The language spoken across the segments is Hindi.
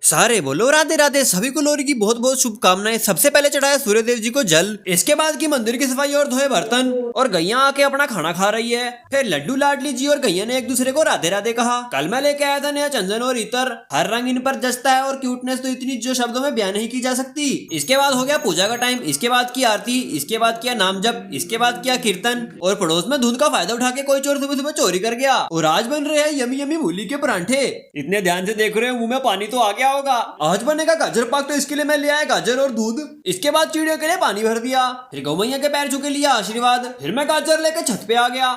सारे बोलो राधे राधे। सभी को लोहड़ी की बहुत बहुत शुभकामनाएं। सबसे पहले चढ़ाया सूर्य देव जी को जल, इसके बाद की मंदिर की सफाई और धोए बर्तन, और गैया आके अपना खाना खा रही है। फिर लड्डू लाडली जी और गैया ने एक दूसरे को राधे राधे कहा। कल मैं लेके आया था नया चंदन और इतर, हर रंग इन पर जचता है और क्यूटनेस तो इतनी जो शब्दों में बयान नहीं की जा सकती। इसके बाद हो गया पूजा का टाइम, इसके बाद की आरती, इसके बाद किया नाम जप, इसके बाद किया कीर्तन, और पड़ोस में धुंध का फायदा उठा के कोई चोर सुबह सुबह चोरी कर गया। और आज बन रहे हैं यमी यमी मूली के परांठे। इतने ध्यान से देख रहे हो, मुंह में पानी तो आ गया होगा। आज बनेगा गाजर पाक, तो इसके लिए मैं ले आया गाजर और दूध। इसके बाद चिड़ियों के लिए पानी भर दिया, फिर गौ मैया के पैर छू के लिया आशीर्वाद। फिर मैं गाजर लेकर छत पे आ गया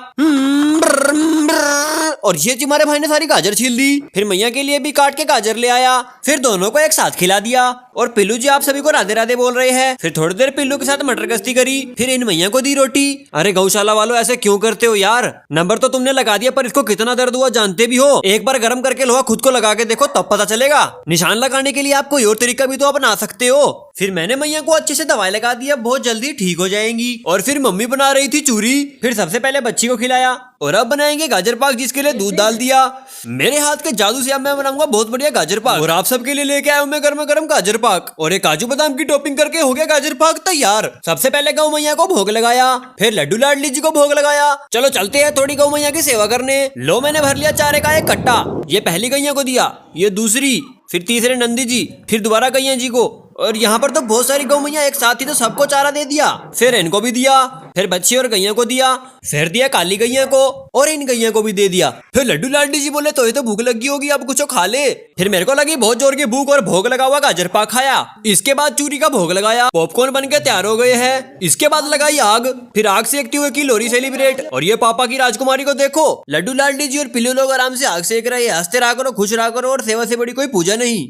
और ये तुम्हारे भाई ने सारी गाजर छील दी। फिर मैया के लिए भी काट के गाजर ले आया, फिर दोनों को एक साथ खिला दिया। और पिल्लू जी आप सभी को राधे राधे बोल रहे हैं। फिर थोड़ी देर पिल्लू के साथ मटर गश्ती करी, फिर इन मैया को दी रोटी। अरे गौशाला वालों ऐसे क्यों करते हो यार? नंबर तो तुमने लगा दिया, पर इसको कितना दर्द हुआ जानते भी हो? एक बार गर्म करके लोहा खुद को लगा के देखो, तब पता चलेगा। निशान लगाने के लिए आप कोई और तरीका भी तो अपना सकते हो। फिर मैंने मैया को अच्छे से दवाई लगा दी, अब बहुत जल्दी ठीक हो जाएंगी। और फिर मम्मी बना रही थी चूरी, फिर सबसे पहले बच्ची को खिलाया, और अब बनाएंगे गाजर पाक, जिसके लिए दूध डाल दिया। मेरे हाथ के जादू से अब मैं बनाऊंगा बहुत बढ़िया गाजर पाक, और आप सबके लिए लेके आया हूं मैं गर्मा गर्म गाजर पाक, और एक काजू बादाम की टॉपिंग करके हो गया गाजर पाक तैयार। सबसे पहले गौ मैया को भोग लगाया, फिर लड्डू लाडली जी को भोग लगाया। चलो चलते हैं थोड़ी गौ मैया की सेवा करने। लो मैंने भर लिया चारे का एक कट्टा, ये पहली गैया को दिया, ये दूसरी, फिर तीसरे नंदी जी, फिर दोबारा गैया जी को, और यहाँ पर तो बहुत सारी गौ मैया एक साथ ही, तो सबको चारा दे दिया। फिर इनको भी दिया, फिर बच्ची और गैया को दिया, फिर दिया काली गैया को, और इन गैया को भी दे दिया। फिर लड्डू लाडली जी बोले तो ये तो भूख लगी होगी, अब कुछ खा ले। फिर मेरे को लगी बहुत जोर की भूख, और भोग लगा हुआ गाजर पाक खाया। इसके बाद चूरी का भोग लगाया, पॉपकॉर्न बन के तैयार हो गए हैं। इसके बाद लगाई आग, फिर आग सेकते हुए की लोरी सेलिब्रेट। और ये पापा की राजकुमारी को देखो, लड्डू लाडली जी और पिल्लू लोग आराम से आग सेक रहे हैं। हंसते रहा करो, खुश रहा करो, और सेवा से बड़ी कोई पूजा नहीं।